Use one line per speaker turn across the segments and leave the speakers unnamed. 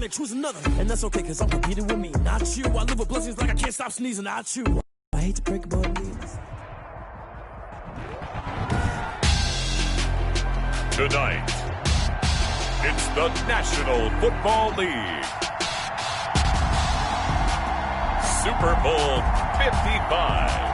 and choose another. And that's okay, cause I'm competing with me, not you. I live with blessings like I can't stop sneezing, not you. I hate to break it, but it is.
Tonight, it's the National Football League. Super Bowl 55.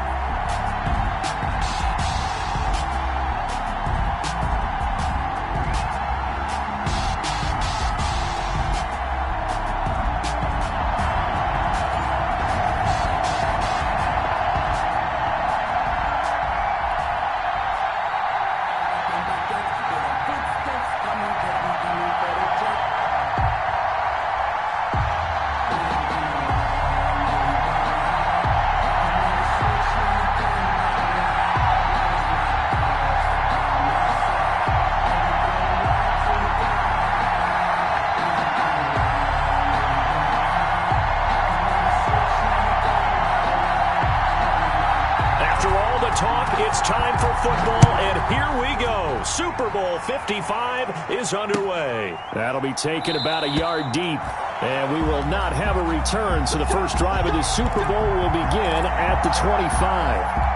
It's time for football, and here we go. Super Bowl 55 is underway. That'll be taken about a yard deep, and we will not have a return, so the first drive of the Super Bowl will begin at the 25.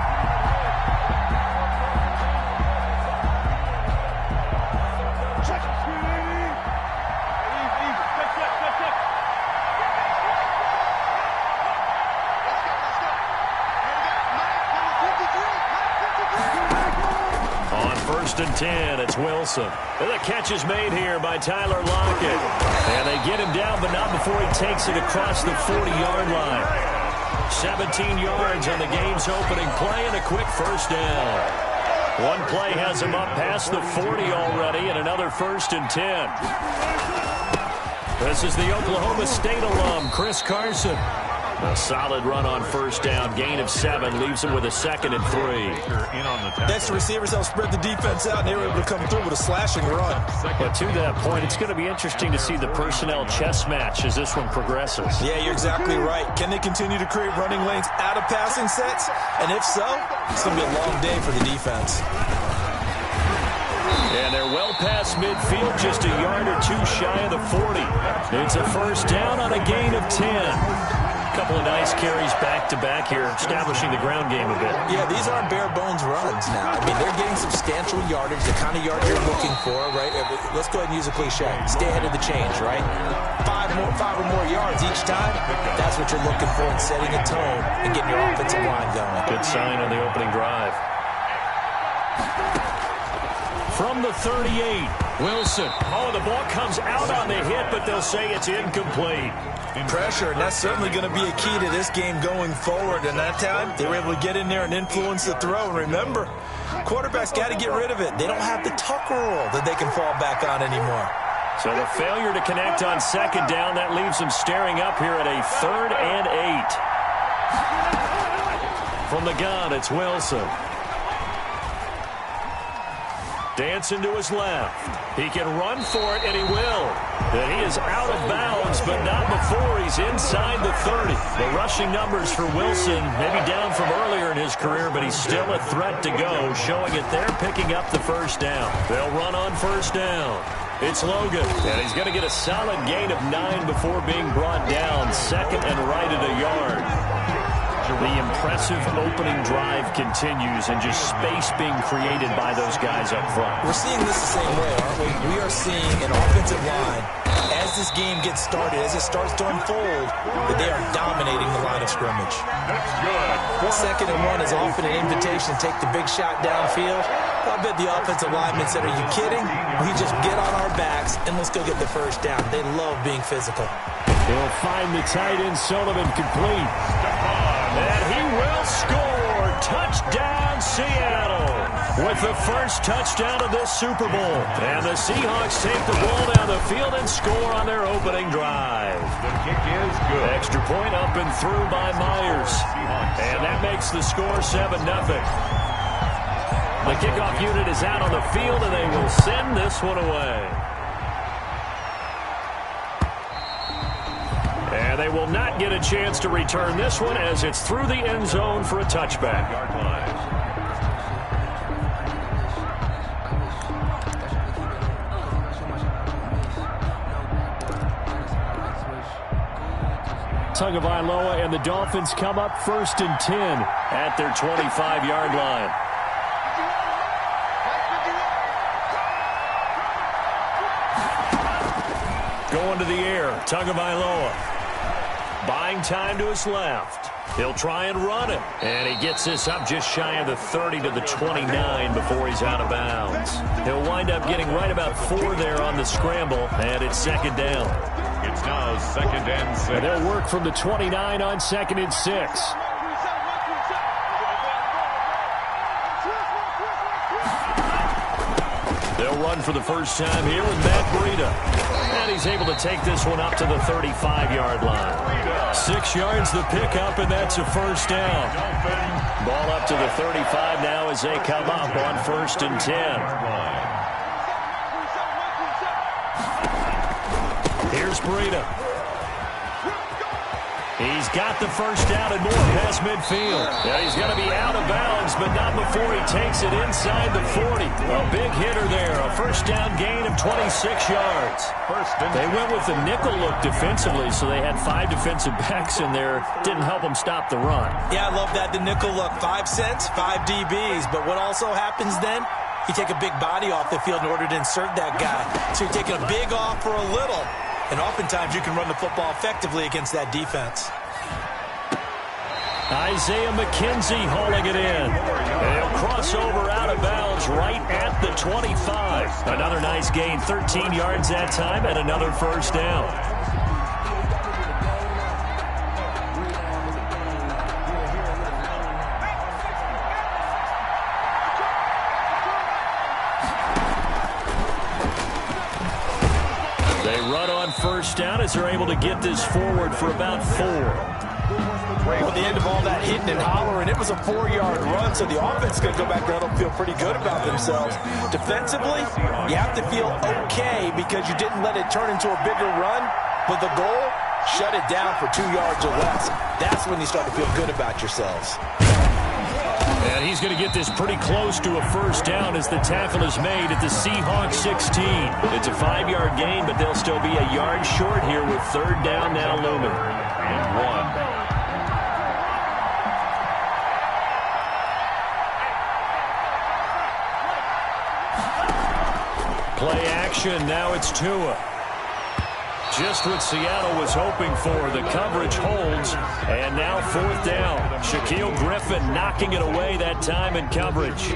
First and 10, it's Wilson. And the catch is made here by Tyler Lockett. And they get him down, but not before he takes it across the 40-yard line. 17 yards on the game's opening play and a quick first down. One play has him up past the 40 already, and another first and 10. This is the Oklahoma State alum, Chris Carson. A solid run on first down, gain of 7, leaves him with a 2nd and 3.
Next to receivers, they'll spread the defense out, and they were able to come through with a slashing run.
But to that point, it's going to be interesting to see the personnel chess match as this one progresses.
Yeah, you're exactly right. Can they continue to create running lanes out of passing sets? And if so, it's going to be a long day for the defense.
And they're well past midfield, just a yard or two shy of the 40. It's a first down on a gain of 10. Couple of nice carries back-to-back here, establishing the ground game a bit.
Yeah, these aren't bare-bones runs now. I mean, they're getting substantial yardage, the kind of yard you're looking for, right? Let's go ahead and use a cliche. Stay ahead of the change, right? Five or more yards each time, that's what you're looking for in setting a tone and getting your offensive line going.
Good sign on the opening drive. From the 38, Wilson. Oh, the ball comes out on the hit, but they'll say it's incomplete.
Pressure, and that's certainly going to be a key to this game going forward. And that time, they were able to get in there and influence the throw. And remember, quarterbacks got to get rid of it. They don't have the tuck rule that they can fall back on anymore.
So the failure to connect on second down, that leaves them staring up here at a 3rd and 8. From the gun, it's Wilson. Dancing to his left. He can run for it, and he will. And he is out of bounds, but not before he's inside the 30. The rushing numbers for Wilson, maybe down from earlier in his career, but he's still a threat to go, showing it there, picking up the first down. They'll run on first down. It's Logan, and he's going to get a solid gain of 9 before being brought down, 2nd and right at a yard. The impressive opening drive continues, and just space being created by those guys up front.
We're seeing this the same way, aren't we? We are seeing an offensive line, as this game gets started, as it starts to unfold, that they are dominating the line of scrimmage.
That's good.
2nd and 1 is often an invitation to take the big shot downfield. I bet the offensive linemen said, are you kidding? We just get on our backs, and let's go get the first down. They love being physical.
He'll find the tight end, Sullivan, complete. And he will score. Touchdown, Seattle. With the first touchdown of this Super Bowl. And the Seahawks take the ball down the field and score on their opening drive.
The kick is good.
Extra point up and through by Myers. And that makes the score 7-0. The kickoff unit is out on the field, and they will send this one away. And they will not get a chance to return this one as it's through the end zone for a touchback. Tagovailoa, and the Dolphins come up 1st and 10 at their 25-yard line. Going to the air, Tagovailoa. Buying time to his left. He'll try and run it. And he gets this up just shy of the 30 to the 29 before he's out of bounds. He'll wind up getting right about 4 there on the scramble, and it's 2nd down.
It's now 2nd and 6.
And they'll work from the 29 on 2nd and 6. They'll run for the first time here with Matt Breida. And he's able to take this one up to the 35-yard line. 6 yards the pickup, and that's a 1st down. Ball up to the 35 now as they come up on 1st and 10. Here's Breida. He's got the 1st down and more past midfield. Yeah, he's going to be out of bounds, but not before he takes it inside the 40. A big hitter there. A 1st down gain of 26 yards. They went with the nickel look defensively, so they had 5 defensive backs in there. Didn't help them stop the run.
Yeah, I love that. The nickel look. 5 cents, 5 DBs. But what also happens then? You take a big body off the field in order to insert that guy. So you're taking a big off for a little. And oftentimes you can run the football effectively against that defense.
Isaiah McKenzie hauling it in. And he'll cross over out of bounds right at the 25. Another nice gain, 13 yards that time, and another 1st down. They run on 1st down as they're able to get this forward for about 4.
Well, the end of all that hitting and hollering, it was a 4-yard run, so the offense is going to go back there and feel pretty good about themselves. Defensively, you have to feel okay because you didn't let it turn into a bigger run, but the goal, shut it down for 2 yards or less. That's when you start to feel good about yourselves.
And he's going to get this pretty close to a 1st down as the tackle is made at the Seahawks 16. It's a 5-yard gain, but they'll still be a yard short here with 3rd down now looming.
And 1.
Play action, now it's Tua. Just what Seattle was hoping for. The coverage holds, and now 4th down. Shaquille Griffin knocking it away that time in coverage.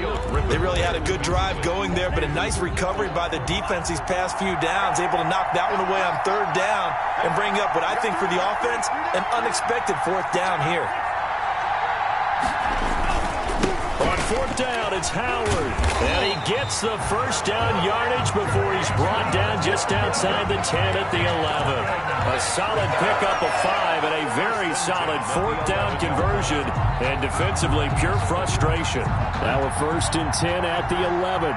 They really had a good drive going there, but a nice recovery by the defense these past few downs, able to knock that one away on 3rd down and bring up what I think for the offense, an unexpected 4th down here.
On 4th down, it's Howard. And he gets the 1st down yardage before he's brought down just outside the 10 at the 11. A solid pickup of 5 and a very solid 4th down conversion. And defensively, pure frustration. Now a 1st and 10 at the 11.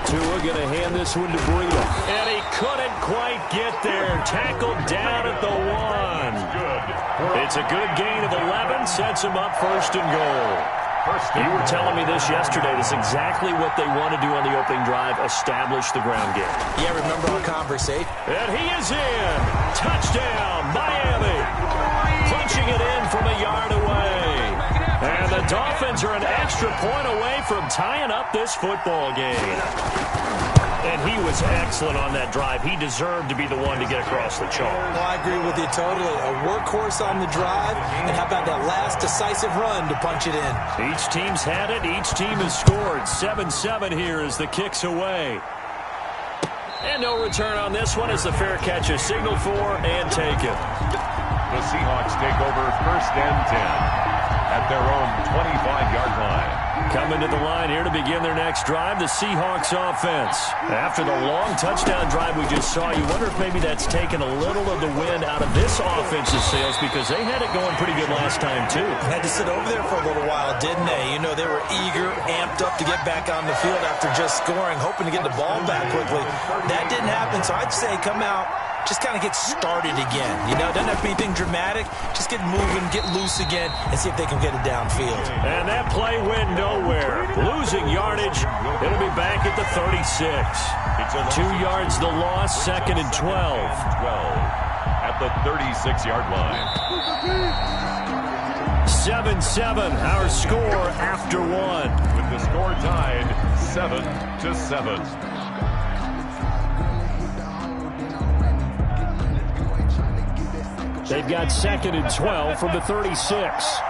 Tua going to hand this one to Breida. And he couldn't quite get there. Tackled down at the 1. It's a good gain of 11. Sets him up 1st and goal. You were telling me this yesterday. This is exactly what they want to do on the opening drive, establish the ground game.
Yeah, remember our conversation?
And he is in. Touchdown, Miami. Punching it in from a yard away. And the Dolphins are an extra point away from tying up this football game. And he was excellent on that drive. He deserved to be the one to get across the chalk.
Well, I agree with you totally. A workhorse on the drive, and how about that last decisive run to punch it in?
Each team's had it. Each team has scored. 7-7 here as the kick's away. And no return on this one as the fair catch is signaled for and taken.
The Seahawks take over 1st and 10 at their own 25-yard line.
Coming to the line here to begin their next drive, the Seahawks offense. After the long touchdown drive we just saw, you wonder if maybe that's taken a little of the wind out of this offense's sails because they had it going pretty good last time too.
Had to sit over there for a little while, didn't they? You know, they were eager, amped up to get back on the field after just scoring, hoping to get the ball back quickly. That didn't happen, so I'd say come out, just kind of get started again. You know, doesn't have to be anything dramatic. Just get moving, get loose again, and see if they can get it downfield.
And that play went nowhere. Lose losing yardage. It'll be back at the 36. 2 yards the loss, 2nd and 12.
At the 36-yard line.
7-7, our score after one.
With the score tied 7-7.
They've got 2nd and 12 from the 36.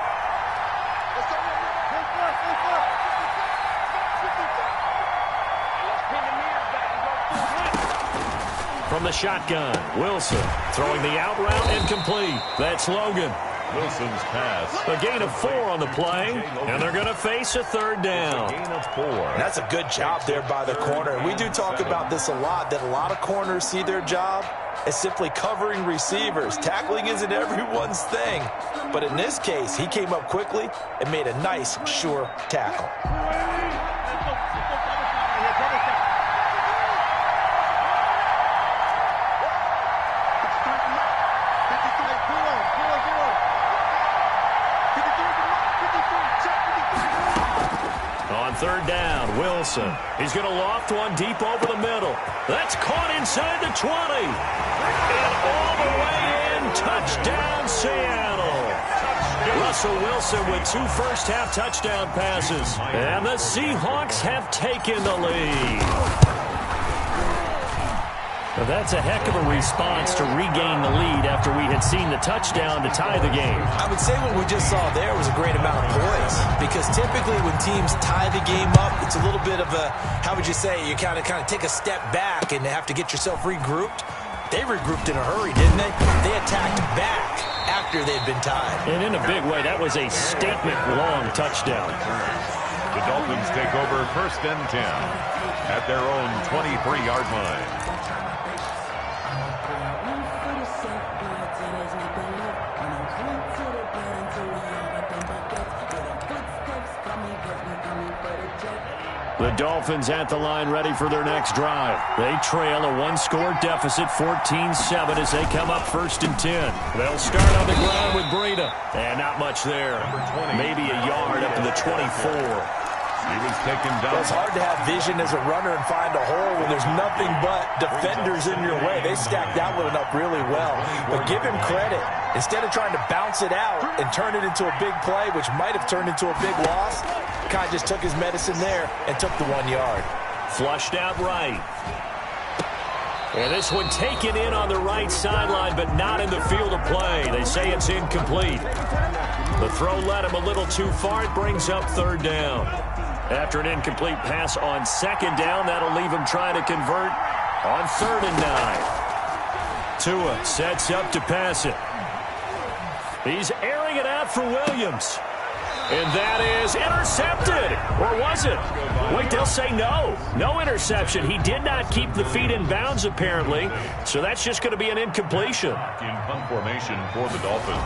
From the shotgun, Wilson throwing the out route and complete. That's Logan.
Wilson's pass.
A gain of 4 on the play, and they're going to face a 3rd down.
A gain of 4.
That's a good job there by the corner. We do talk about this a lot, that a lot of corners see their job as simply covering receivers. Tackling isn't everyone's thing. But in this case, he came up quickly and made a nice, sure tackle.
On 3rd down, Wilson. He's going to loft one deep over the middle. That's caught inside the 20. And all the way in. Touchdown, Seattle. Russell Wilson with 2 first-half touchdown passes. And the Seahawks have taken the lead. Well, that's a heck of a response to regain the lead after we had seen the touchdown to tie the game.
I would say what we just saw there was a great amount of poise, because typically when teams tie the game up, it's a little bit of a, how would you say, you kind of take a step back and have to get yourself regrouped. They regrouped in a hurry, didn't they? They attacked back after they'd been tied.
And in a big way, that was a statement-long touchdown.
The Dolphins take over 1st and 10 at their own 23-yard line.
The Dolphins at the line ready for their next drive. They trail a 1-score deficit, 14-7, as they come up 1st and 10. They'll start on the ground with Breida. And not much there. Maybe a yard up to the 24.
He was taken down.
Well, it's hard to have vision as a runner and find a hole when there's nothing but defenders in your way. They stacked that one up really well. But give him credit. Instead of trying to bounce it out and turn it into a big play, which might have turned into a big loss, Kai just took his medicine there and took the 1 yard.
Flushed out right. And this one taken in on the right sideline, but not in the field of play. They say it's incomplete. The throw led him a little too far. It brings up 3rd down. After an incomplete pass on 2nd down, that'll leave him trying to convert on 3rd and 9. Tua sets up to pass it. He's airing it out for Williams. And that is intercepted. Or was it? Wait, they'll say no. No interception. He did not keep the feet in bounds, apparently. So that's just going to be an incompletion.
In punt formation for the Dolphins.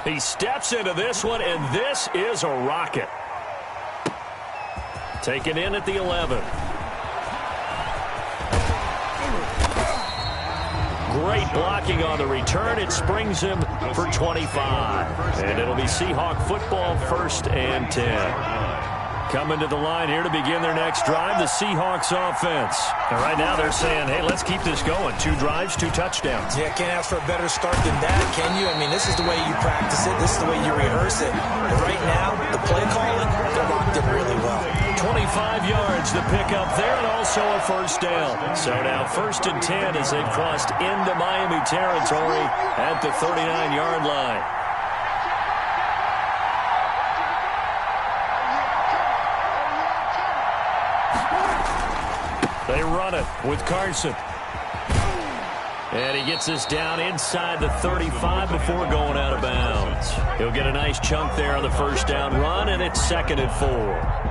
He steps into this one, and this is a rocket. Taken in at the 11. Great blocking on the return. It springs him for 25. And it'll be Seahawk football, 1st and 10. Coming to the line here to begin their next drive, the Seahawks offense. And right now they're saying, hey, let's keep this going. 2 drives, 2 touchdowns.
Yeah, can't ask for a better start than that, can you? I mean, this is the way you practice it. This is the way you rehearse it. But right now, the play calling, they're locked in really well.
25 yards to pick up there, and also a 1st down. So now 1st and 10 as they've crossed into Miami territory at the 39-yard line. They run it with Carson. And he gets us down inside the 35 before going out of bounds. He'll get a nice chunk there on the 1st down run, and it's 2nd and 4.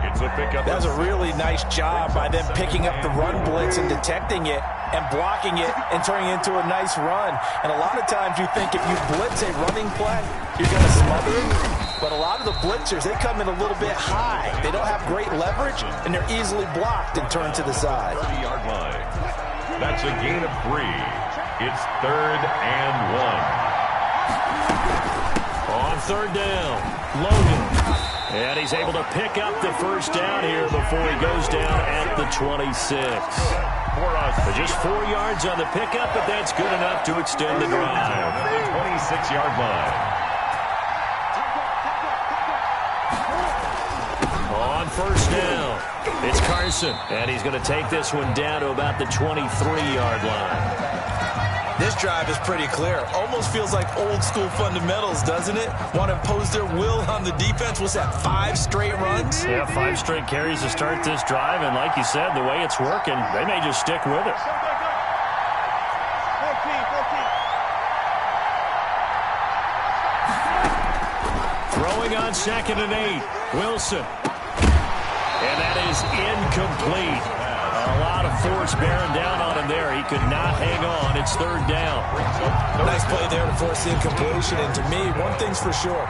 It's a pickup.
That was a really nice job by them picking up the run blitz and detecting it and blocking it and turning it into a nice run. And a lot of times you think if you blitz a running play, you're going to smother it. But a lot of the blitzers, they come in a little bit high. They don't have great leverage, and they're easily blocked and turned to the side.
30-yard line. That's a gain of 3. It's 3rd and 1.
On 3rd down, Logan. And he's able to pick up the first down here before he goes down at the 26. But just 4 yards on the pickup, but that's good enough to extend the drive.
26-yard line.
On first down, it's Carson. And he's going to take this one down to about the 23-yard line.
This drive is pretty clear. Almost feels like old school fundamentals, doesn't it? Want to impose their will on the defense. What's that, 5 straight runs?
Yeah, 5 straight carries to start this drive. And like you said, the way it's working, they may just stick with it. Throwing on 2nd and 8. Wilson. And that is incomplete. A lot of force bearing down on him there. He could not hang on. It's 3rd down.
Nice play there to force the incompletion. And to me, one thing's for sure.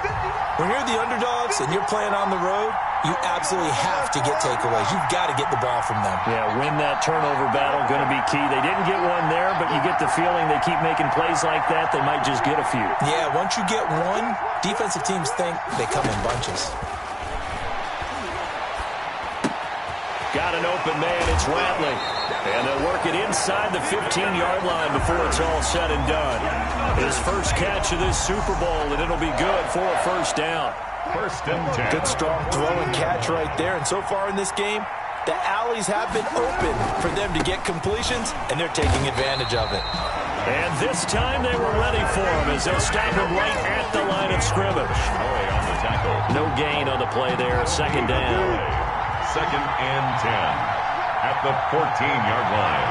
When you're the underdogs and you're playing on the road, you absolutely have to get takeaways. You've got to get the ball from them.
Yeah, win that turnover battle, going to be key. They didn't get one there, but you get the feeling they keep making plays like that, they might just get a few.
Yeah, once you get one, defensive teams think they come in bunches.
Got an open man, it's Watley. And they'll work it inside the 15-yard line before it's all said and done. His first catch of this Super Bowl, and it'll be good for a first down.
1st and 10.
Good strong throw and catch right there. And so far in this game, the alleys have been open for them to get completions, and they're taking advantage of it.
And this time they were ready for him as they'll stop him right at the line of scrimmage.
On the tackle.
No gain on the play there, 2nd down.
2nd and 10 at the 14-yard line.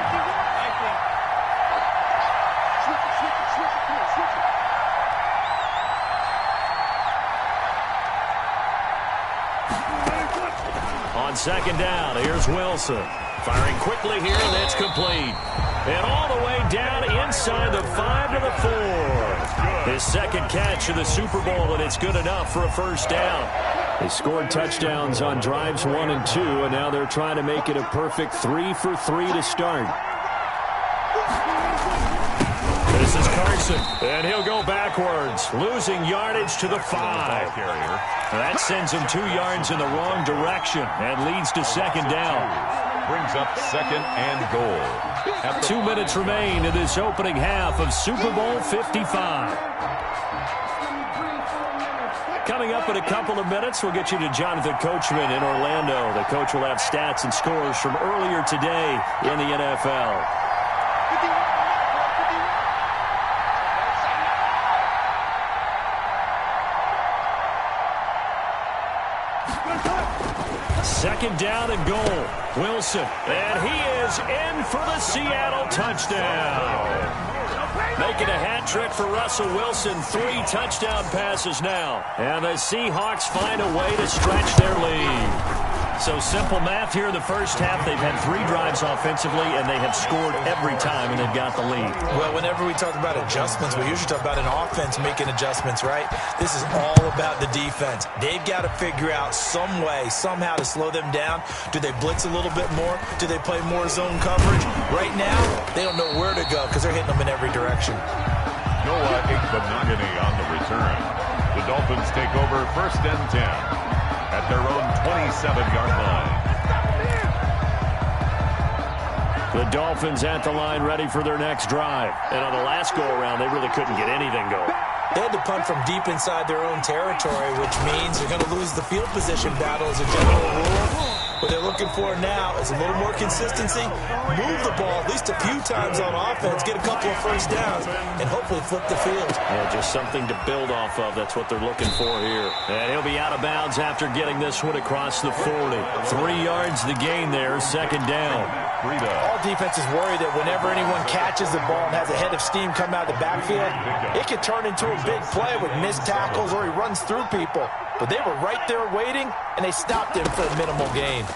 On 2nd down, here's Wilson. Firing quickly here, and it's complete. And all the way down inside the 5 to the 4. His 2nd catch of the Super Bowl, and it's good enough for a first down. They scored touchdowns on drives 1 and 2, and now they're trying to make it a perfect 3 for 3 to start. This is Carson, and he'll go backwards, losing yardage to the 5. That sends him 2 yards in the wrong direction and leads to 2nd down.
Brings up 2nd and goal.
2 minutes remain in this opening half of Super Bowl 55. Coming up in a couple of minutes, we'll get you to Jonathan Coachman in Orlando. The coach will have stats and scores from earlier today in the NFL. Second down and goal. Wilson, and he is in for the Seattle touchdown. Making a hat trick for Russell Wilson. 3 touchdown passes now. And the Seahawks find a way to stretch their lead. So simple math here in the first half. They've had 3 drives offensively, and they have scored every time, and they've got the lead.
Well, whenever we talk about adjustments, we usually talk about an offense making adjustments, right? This is all about the defense. They've got to figure out some way, somehow to slow them down. Do they blitz a little bit more? Do they play more zone coverage? Right now, they don't know where to go because they're hitting them in every direction.
Noah Igbenogany on the return. The Dolphins take over 1st and 10 at their own 27-yard line.
The Dolphins at the line ready for their next drive. And on the last go-around, they really couldn't get anything going.
They had to punt from deep inside their own territory, which means they're going to lose the field position battle as a general rule. What they're looking for now is a little more consistency, move the ball at least a few times on offense, get a couple of first downs, and hopefully flip the field.
Yeah, just something to build off of. That's what they're looking for here. And he'll be out of bounds after getting this one across the 40. 3 yards the gain there, 2nd down.
All defenses worry that whenever anyone catches the ball and has a head of steam come out of the backfield, it can turn into a big play with missed tackles or he runs through people. But they were right there waiting, and they stopped him for a minimal gain.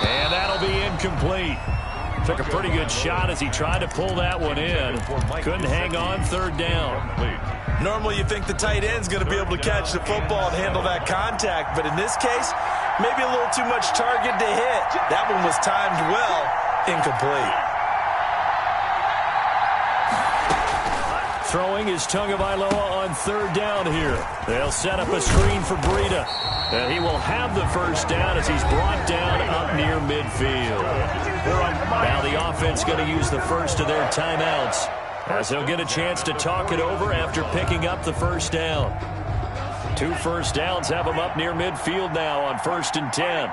And that'll be incomplete. Took a pretty good shot as he tried to pull that one in. Couldn't hang on, 3rd down.
Normally you think the tight end's going to be able to catch the football and handle that contact, but in this case, maybe a little too much target to hit. That one was timed well, incomplete.
Throwing is Tagovailoa on third down here. They'll set up a screen for Breida. And he will have the first down as he's brought down up near midfield. Now the offense going to use the first of their timeouts, as he'll get a chance to talk it over after picking up the first down. 2 first downs have him up near midfield now on 1st and 10.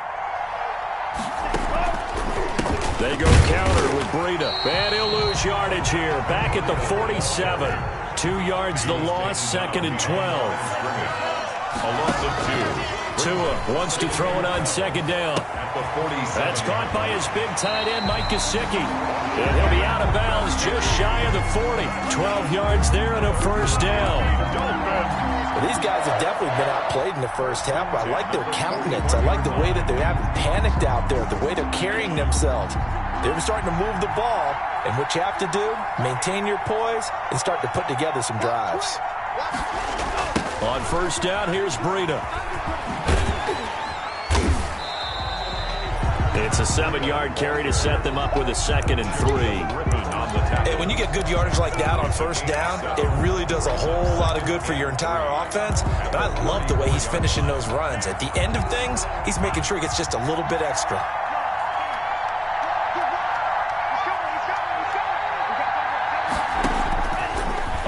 They go counter with Breida. And he'll lose yardage here. Back at the 47. 2 yards the loss, 2nd and 12.
A loss of 2.
Tua wants to throw it on 2nd down. That's caught by his big tight end, Mike Gesicki. And he'll be out of bounds just shy of the 40. 12 yards there and a first down.
Well, these guys have definitely been outplayed in the first half. I like their countenance. I like the way that they haven't panicked out there, the way they're carrying themselves. They're starting to move the ball, and what you have to do, maintain your poise and start to put together some drives.
On first down, here's Breida. It's a 7-yard carry to set them up with a 2nd and 3.
And when you get good yardage like that on first down, it really does a whole lot of good for your entire offense. But I love the way he's finishing those runs. At the end of things, he's making sure he gets just a little bit extra.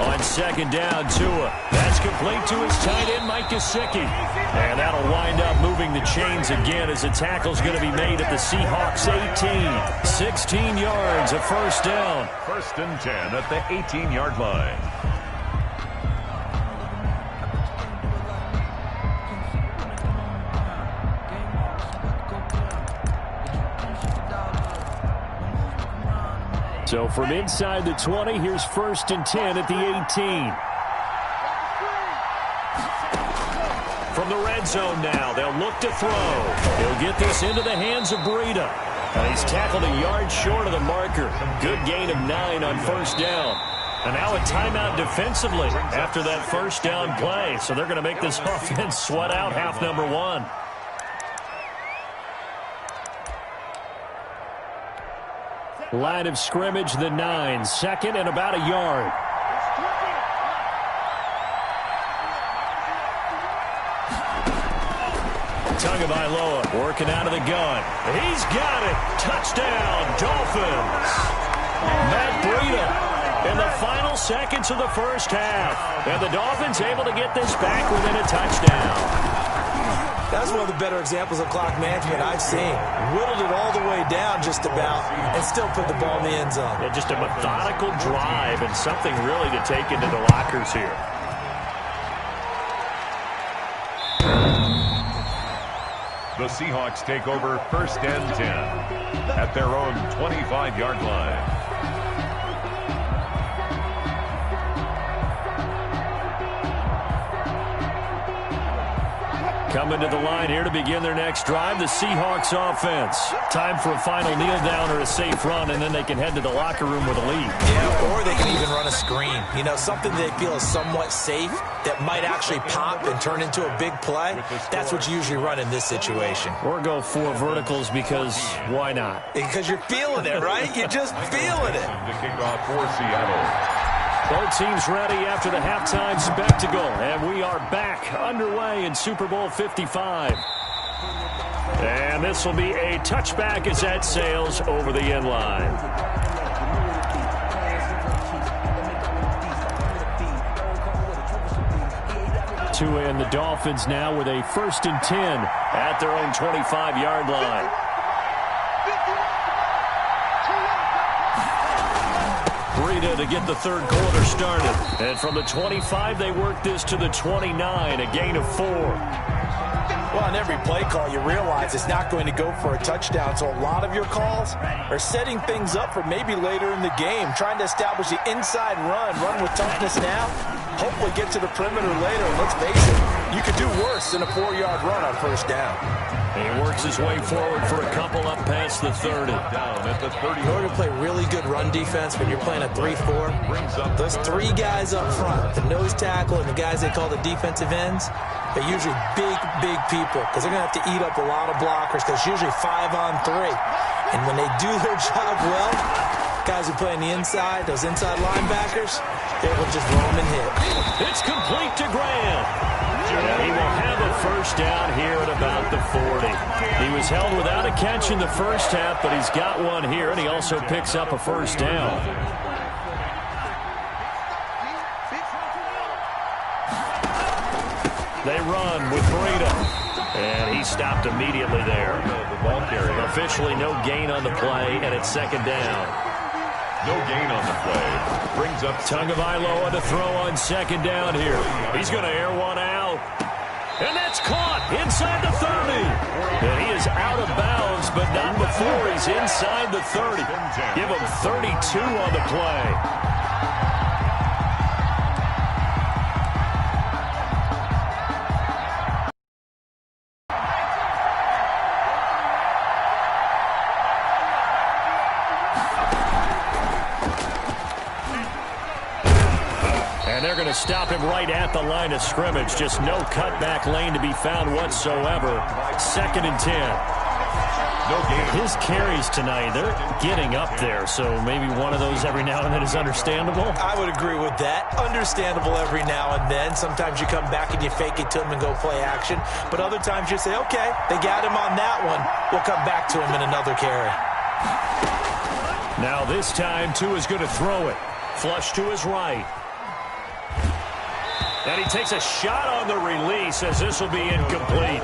On 2nd down, Tua. That's complete to his tight end, Mike Gesicki. And that'll wind up moving the chains again as the tackle's going to be made at the Seahawks 18. 16 yards, a first down.
1st and 10 at the 18-yard line.
So from inside the 20, here's 1st and 10 at the 18. From the red zone now, they'll look to throw. He'll get this into the hands of Breida. And he's tackled a yard short of the marker. Good gain of 9 on first down. And now a timeout defensively after that first down play. So they're going to make this offense sweat out half number 1. Line of scrimmage, the 9. 2nd and about a yard. Tagovailoa working out of the gun. He's got it. Touchdown, Dolphins. Matt Breida in the final seconds of the first half. And the Dolphins able to get this back within a touchdown.
That's one of the better examples of clock management I've seen. Whittled it all the way down just about and still put the ball in the end zone.
Yeah, just a methodical drive and something really to take into the lockers here.
The Seahawks take over 1st and 10 at their own 25-yard line.
Coming to the line here to begin their next drive, the Seahawks offense. Time for a final kneel down or a safe run, and then they can head to the locker room with a lead.
Yeah, or they can even run a screen. You know, something they feel is somewhat safe that might actually pop and turn into a big play. That's what you usually run in this situation.
Or go 4 verticals because why not?
Because you're feeling it, right? You're just feeling it.
To kick off for Seattle.
Both teams ready after the halftime spectacle, and we are back underway in Super Bowl 55. And this will be a touchback as that sails over the end line. Tua and the Dolphins now with a 1st and 10 at their own 25-yard line. Breida to get the third quarter started. And from the 25, they work this to the 29, a gain of 4.
Well, on every play call, you realize it's not going to go for a touchdown. So a lot of your calls are setting things up for maybe later in the game, trying to establish the inside run with toughness now, hopefully get to the perimeter later. And let's face it, you could do worse than a 4-yard run on first down.
And he works his way forward for a couple up past the 30.
Down at the 30.
In order to play really good run defense when you're playing a 3-4, those 3 guys up front, the nose tackle and the guys they call the defensive ends, they're usually big people because they're going to have to eat up a lot of blockers because it's usually 5-on-3. And when they do their job well, Guys who play on the inside, those inside linebackers, they will just roam and hit.
It's complete to Graham. And he will have a first down here at about the 40. He was held without a catch in the first half, but he's got one here, and he also picks up a first down. They run with Breida. And he stopped immediately there.
The ball carrier.
Officially no gain on the play, and it's second down.
No gain on the play. Brings up
Tagovailoa to throw on second down here. He's going to air one out. And that's caught inside the 30. And he is out of bounds, but not before he's inside the 30. Give him 32 on the play. They're going to stop him right at the line of scrimmage. Just no cutback lane to be found whatsoever. Second and 10.
No gain.
His carries tonight, they're getting up there, so maybe one of those every now and then is understandable.
I would agree with that. Understandable every now and then. Sometimes you come back and you fake it to him and go play action. But other times you say, okay, they got him on that one. We'll come back to him in another carry.
Now this time, Tua is going to throw it. Flush to his right. And he takes a shot on the release as this will be incomplete.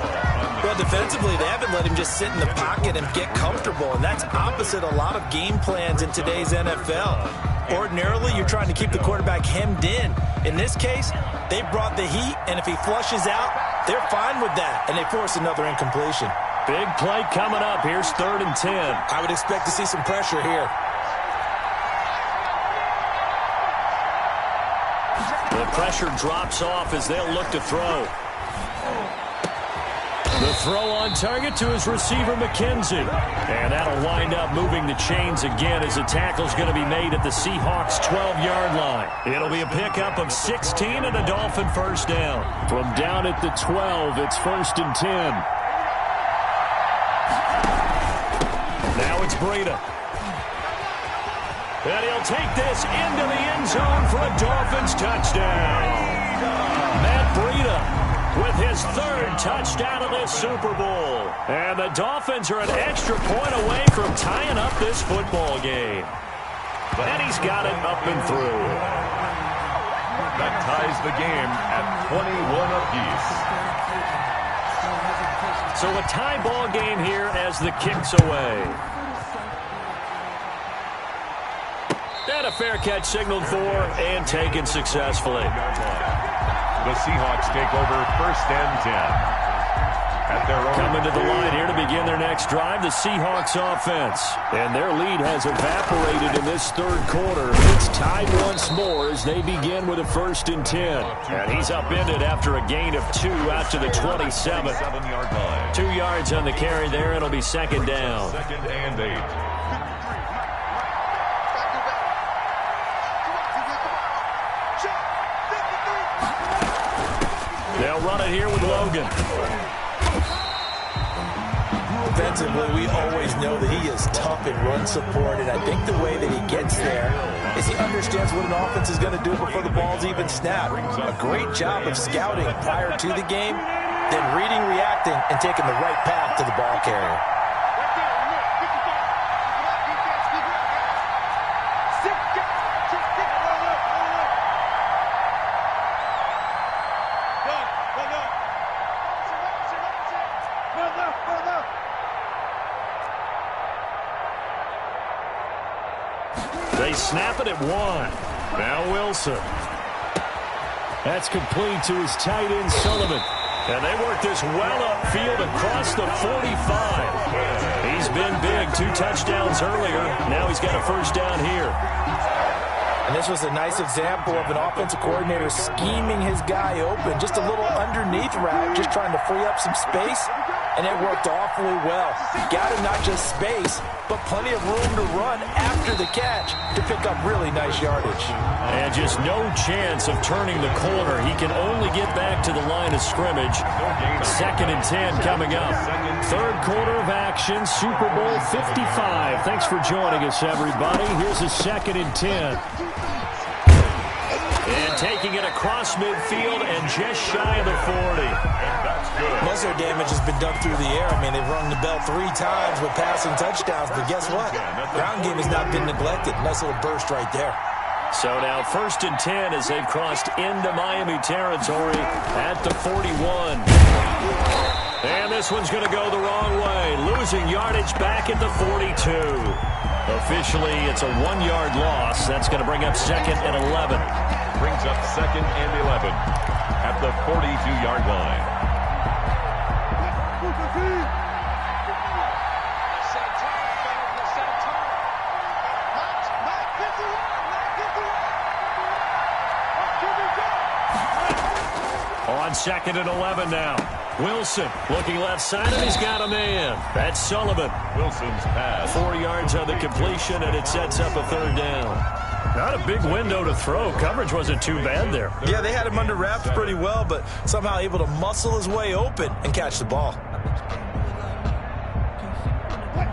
Well, defensively, they haven't let him just sit in the pocket and get comfortable, and that's opposite a lot of game plans in today's NFL. Ordinarily, you're trying to keep the quarterback hemmed in. In this case, they brought the heat, and if he flushes out, they're fine with that, and they force another incompletion.
Big play coming up. Here's 3rd and 10.
I would expect to see some pressure here.
The pressure drops off as they'll look to throw. The throw on target to his receiver, McKenzie. And that'll wind up moving the chains again as the tackle's going to be made at the Seahawks' 12-yard line. It'll be a pickup of 16 and a Dolphin first down. From down at the 12, it's 1st and 10. Now it's Breida. And he'll take this into the end zone for a Dolphins touchdown. Matt Breida with his 3rd touchdown of this Super Bowl. And the Dolphins are an extra point away from tying up this football game. And he's got it up and through.
That ties the game at 21 apiece.
So a tie ball game here as the kick's away. And a fair catch signaled for and taken successfully.
The Seahawks take over 1st and 10. At their own
Coming to the line here to begin their next drive, the Seahawks offense. And their lead has evaporated in this 3rd quarter. It's tied once more as they begin with a 1st and 10. And he's upended after a gain of 2 out to the 27.
7-yard line.
2 yards on the carry there. It'll be second down.
2nd and 8.
They'll run it here with Logan.
Defensively, we always know that he is tough in run support, and I think the way that he gets there is he understands what an offense is going to do before the ball's even snapped. A great job of scouting prior to the game, then reading, reacting, and taking the right path to the ball carrier.
They snap it at 1. Now Wilson. That's complete to his tight end, Sullivan. And they work this well upfield across the 45. He's been big. 2 touchdowns earlier. Now he's got a first down here.
And this was a nice example of an offensive coordinator scheming his guy open. Just a little underneath route, just trying to free up some space. and it worked awfully well. Got him not just space, but plenty of room to run after the catch to pick up really nice yardage.
And just no chance of turning the corner. He can only get back to the line of scrimmage. 2nd and 10 coming up. 3rd quarter of action, Super Bowl 55. Thanks for joining us, everybody. Here's a 2nd and 10. And taking it across midfield and just shy of the 40.
Most of their damage has been done through the air. I mean, they've rung the bell 3 times with passing touchdowns, but guess what? Ground game has not been neglected. Nice little burst right there.
So now 1st and 10 as they've crossed into Miami territory at the 41. And this one's going to go the wrong way. Losing yardage back at the 42. Officially, it's a 1-yard loss. That's going to bring up 2nd and 11.
Brings up 2nd and 11 at the 42-yard line.
On 2nd and 11 now. Wilson looking left side, and he's got a man. That's Sullivan.
Wilson's pass.
4 yards on the completion, and it sets up a 3rd down. Not a big window to throw. Coverage wasn't too bad there.
Yeah, they had him under wraps pretty well, but somehow able to muscle his way open and catch the ball.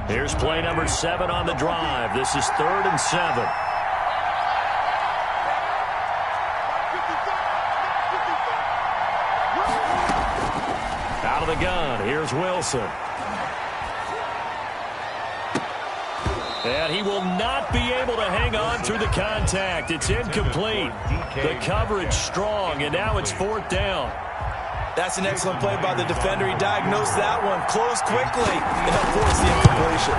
Here's play number 7 on the drive. This is 3rd and 7. Out of the gun, here's Wilson. And he will not be able to hang on through the contact. It's incomplete. The coverage strong, and now it's 4th down.
That's an excellent play by the defender. He diagnosed that one, closed quickly, and avoids the incompletion.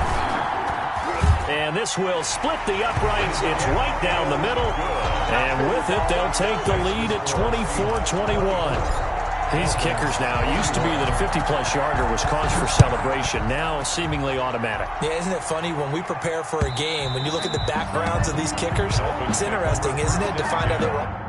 And this will split the uprights. It's right down the middle. And with it, they'll take the lead at 24-21. These kickers now, it used to be that a 50-plus yarder was cause for celebration. Now, seemingly automatic.
Yeah, isn't it funny when we prepare for a game, when you look at the backgrounds of these kickers, it's interesting, isn't it, to find out they were...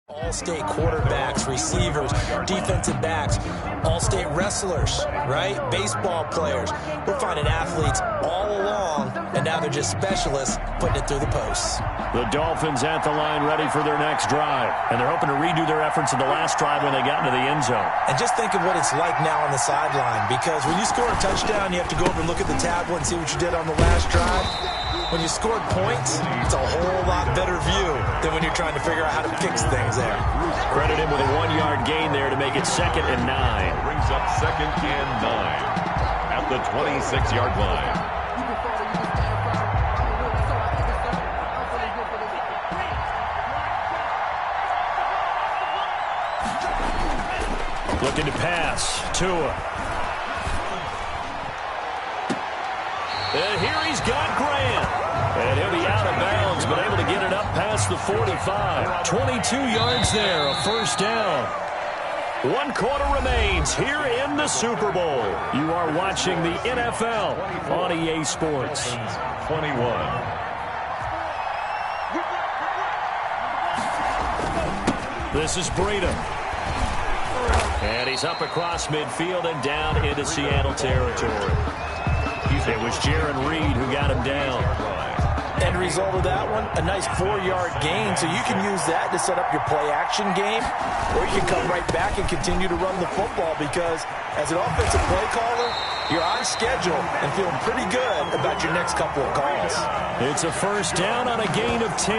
All-state quarterbacks, receivers, defensive backs, all-state wrestlers, right? Baseball players. We're finding athletes all along, and now they're just specialists putting it through the posts.
The Dolphins at the line ready for their next drive, and they're hoping to redo their efforts in the last drive when they got into the end zone.
And just think of what it's like now on the sideline, because when you score a touchdown, you have to go over and look at the tablet and see what you did on the last drive. When you scored points, it's a whole lot better view than when you're trying to figure out how to fix things there.
Credit him with a 1-yard gain there to make it 2nd and 9.
Brings up 2nd and 9 at the 26-yard line.
Looking to pass. Tua. And here he's got Grant. And he'll be out of bounds, but able to get it up past the 45. 22 yards there, a 1st down. 1 quarter remains here in the Super Bowl. You are watching the NFL on EA Sports.
21.
This is Breida. And he's up across midfield and down into Seattle territory. It was Jaron Reed who got him down.
End result of that one, a nice 4-yard gain, so you can use that to set up your play-action game, or you can come right back and continue to run the football, because as an offensive play caller, you're on schedule and feeling pretty good about your next couple of calls.
It's a 1st down on a gain of 10.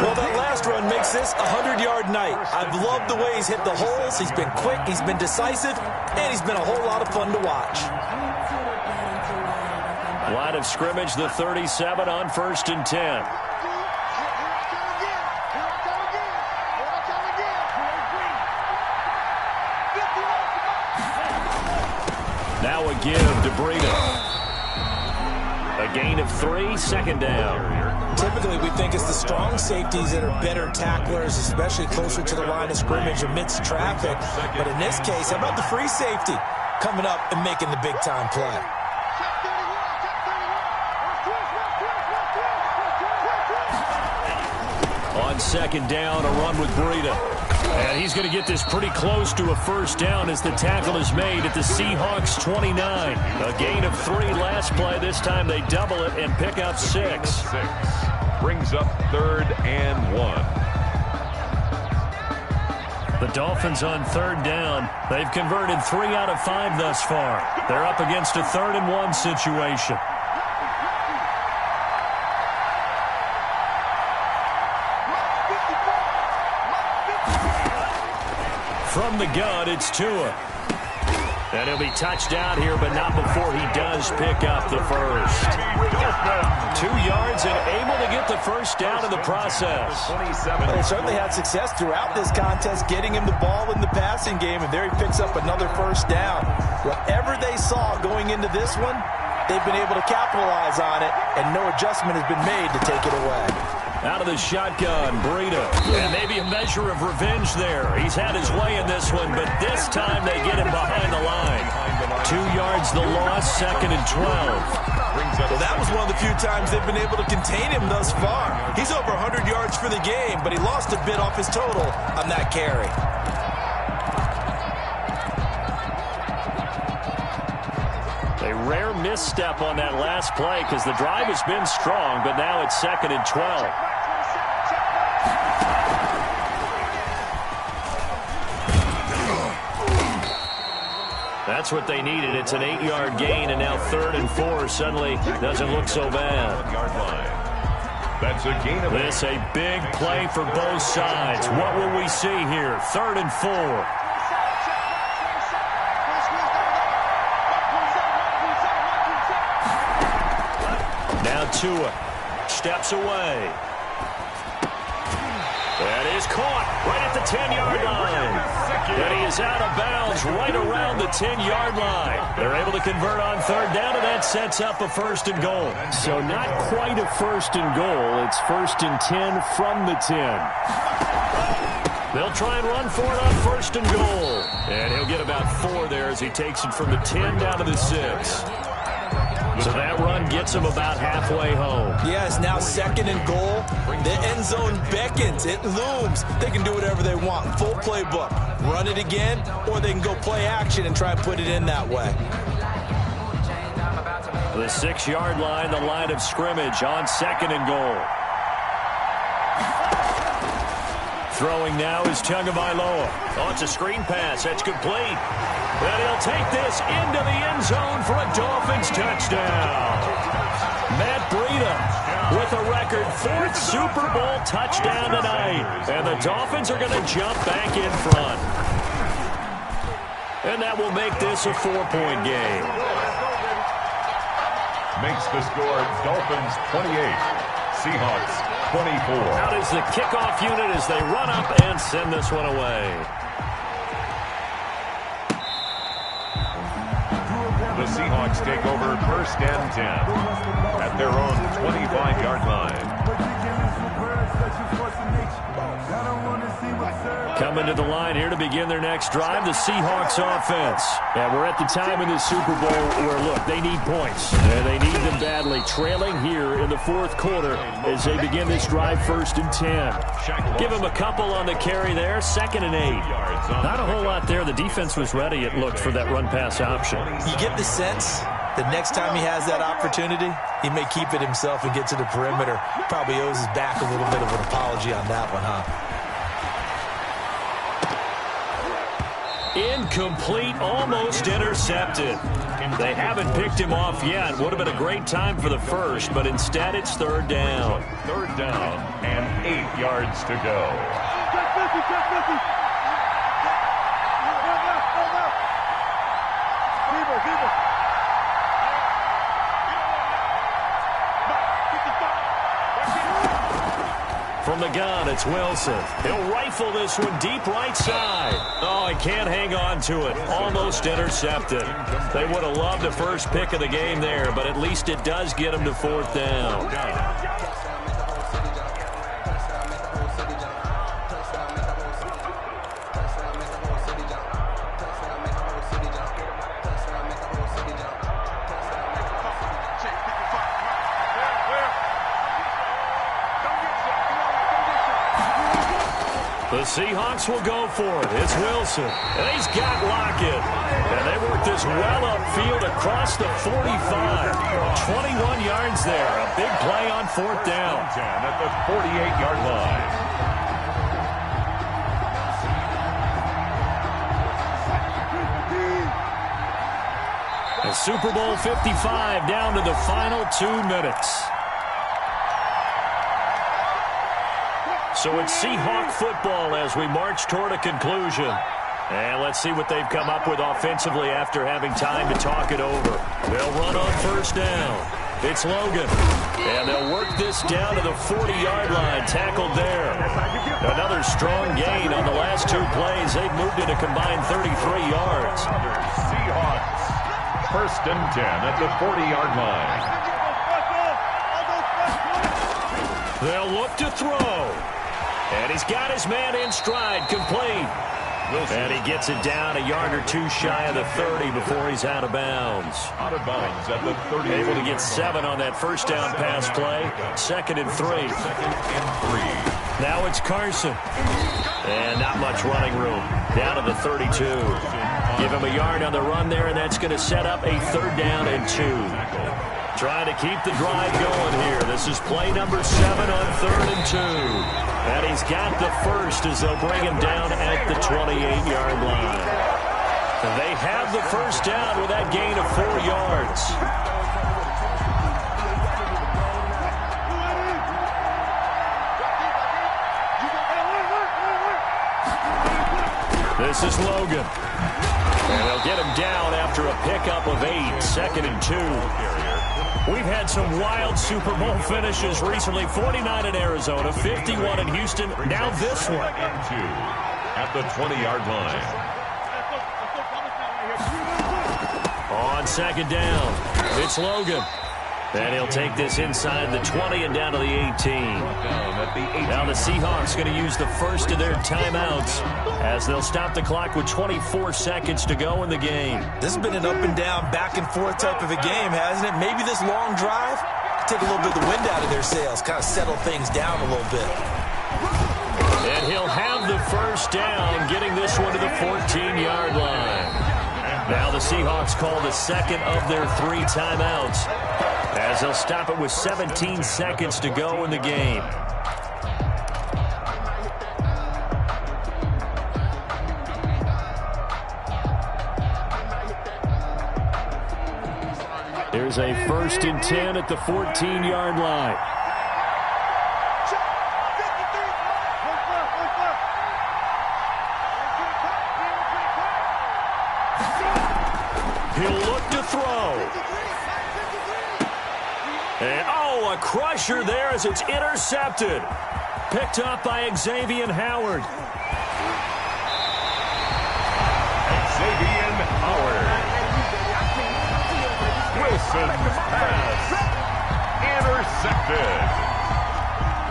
Well, that last run makes this a 100-yard night. I've loved the way he's hit the holes. He's been quick, he's been decisive, and he's been a whole lot of fun to watch.
Line of scrimmage, the 37 on 1st and 10. Now a give to Breida. gain of 3, second down.
Typically, we think it's the strong safeties that are better tacklers, especially closer to the line of scrimmage amidst traffic. But in this case, how about the free safety coming up and making the big-time play?
On second down, a run with Breida. And he's going to get this pretty close to a first down as the tackle is made at the Seahawks 29. A gain of 3 last play. This time they double it and pick up 6.
Brings up 3rd and 1.
The Dolphins on 3rd down. They've converted 3 out of 5 thus far. They're up against a 3rd and 1 situation. From the gun, it's Tua. And he'll be touched down here, but not before he does pick up the first. 2 yards and able to get the first down in the process.
Well, they certainly had success throughout this contest, getting him the ball in the passing game, and there he picks up another first down. Whatever they saw going into this one, they've been able to capitalize on it, and no adjustment has been made to take it away.
Out of the shotgun, Breida. And maybe a measure of revenge there. He's had his way in this one, but this time they get him behind the line. 2 yards the loss, 2nd and 12.
Well, that was one of the few times they've been able to contain him thus far. He's over 100 yards for the game, but he lost a bit off his total on that carry.
A rare misstep on that last play because the drive has been strong, but now it's 2nd and 12. That's what they needed. It's an 8-yard gain, and now 3rd and 4 suddenly doesn't look so bad.
That's a gain of 8.
This a big play for both sides. What will we see here? 3rd and 4. Now Tua steps away. That is caught right at the 10-yard line. And he is out of bounds right around the 10-yard line. They're able to convert on 3rd down, and that sets up a 1st and goal. So not quite a 1st and goal. It's 1st and 10 from the 10. They'll try and run for it on 1st and goal. And he'll get about 4 there as he takes it from the 10 down to the 6. So that run gets him about halfway home.
Yes, now 2nd and goal. The end zone beckons. It looms. They can do whatever they want. Full playbook. Run it again, or they can go play action and try and put it in that way.
The 6-yard line, the line of scrimmage on 2nd and goal. Throwing now is Tagovailoa. Oh, it's a screen pass. That's complete. And he'll take this into the end zone for a Dolphins touchdown. Matt Breida with a record 4th Super Bowl touchdown tonight. And the Dolphins are going to jump back in front. And that will make this a 4-point game.
Makes the score Dolphins 28, Seahawks 24.
Out is the kickoff unit as they run up and send this one away.
The Seahawks take over 1st and 10 at their own 25-yard line.
Coming to the line here to begin their next drive, the Seahawks offense. And we're at the time in the Super Bowl where, look, they need points. And they need them badly. Trailing here in the 4th quarter as they begin this drive 1st and 10. Give them a couple on the carry there, 2nd and 8. Not a whole lot there. The defense was ready, it looked, for that run-pass option.
You get the sense that next time he has that opportunity, he may keep it himself and get to the perimeter. Probably owes his back a little bit of an apology on that one, huh?
Incomplete, almost intercepted. They haven't picked him off yet. Would have been a great time for the first, but instead it's 3rd down.
3rd down and 8 yards to go.
From the gun, it's Wilson. He'll rifle this one deep right side. Oh, he can't hang on to it. Almost intercepted. They would have loved the first pick of the game there, but at least it does get him to 4th down. The Seahawks will go for it. It's Wilson. And he's got Lockett. And they work this well upfield across the 45. 21 yards there. A big play on 4th down.
At the 48-yard line.
And Super Bowl 55 down to the final 2 minutes. So it's Seahawk football as we march toward a conclusion. And let's see what they've come up with offensively after having time to talk it over. They'll run on 1st down. It's Logan. And they'll work this down to the 40-yard line. Tackled there. Another strong gain on the last 2 plays. They've moved it a combined 33 yards.
Seahawks. 1st and 10 at the 40-yard line.
They'll look to throw. And he's got his man in stride, complete. And he gets it down a yard or 2 shy of the 30 before he's out of bounds.
Out of bounds at the 30.
Able to get 7 on that 1st down pass play. 2nd and 3.
2nd and 3.
Now it's Carson. And not much running room. Down to the 32. Give him a yard on the run there, and that's going to set up a 3rd down and 2. Trying to keep the drive going here. This is play number 7 on 3rd and 2. And he's got the first as they'll bring him down at the 28-yard line. And they have the 1st down with that gain of 4 yards. This is Logan. And they'll get him down after a pickup of 8, 2nd and 2. We've had some wild Super Bowl finishes recently. 49 in Arizona, 51 in Houston, now this one.
And 2 at the 20-yard line.
On 2nd down, it's Logan. And he'll take this inside the 20 and down to the 18. Now the Seahawks going to use the first of their timeouts as they'll stop the clock with 24 seconds to go in the game.
This has been an up and down, back and forth type of a game, hasn't it? Maybe this long drive take a little bit of the wind out of their sails, kind of settle things down a little bit.
And he'll have the 1st down, getting this one to the 14-yard line. Now the Seahawks call the 2nd of their 3 timeouts, as they'll stop it with 17 seconds to go in the game. There's a 1st and 10 at the 14-yard line. He'll look to throw. And, oh, a crusher there as it's intercepted. Picked up by Xavier Howard.
Xavier Howard. Wilson's pass. Intercepted.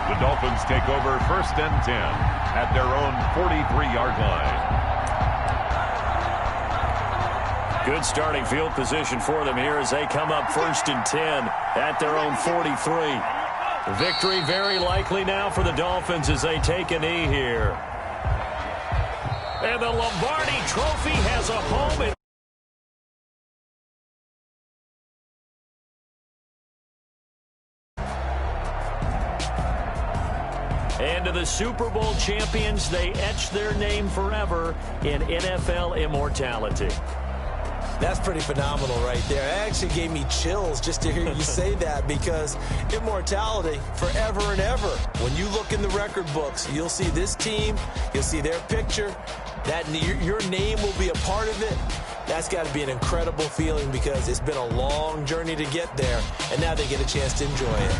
The Dolphins take over 1st and 10 at their own 43-yard line.
Good starting field position for them here as they come up 1st and 10 at their own 43. Victory very likely now for the Dolphins as they take a knee here. And the Lombardi Trophy has a home in and to the Super Bowl champions, they etch their name forever in NFL immortality.
That's pretty phenomenal right there. It actually gave me chills just to hear you say that, because immortality forever and ever. When you look in the record books, you'll see this team, you'll see their picture, that your name will be a part of it. That's got to be an incredible feeling because it's been a long journey to get there, and now they get a chance to enjoy it.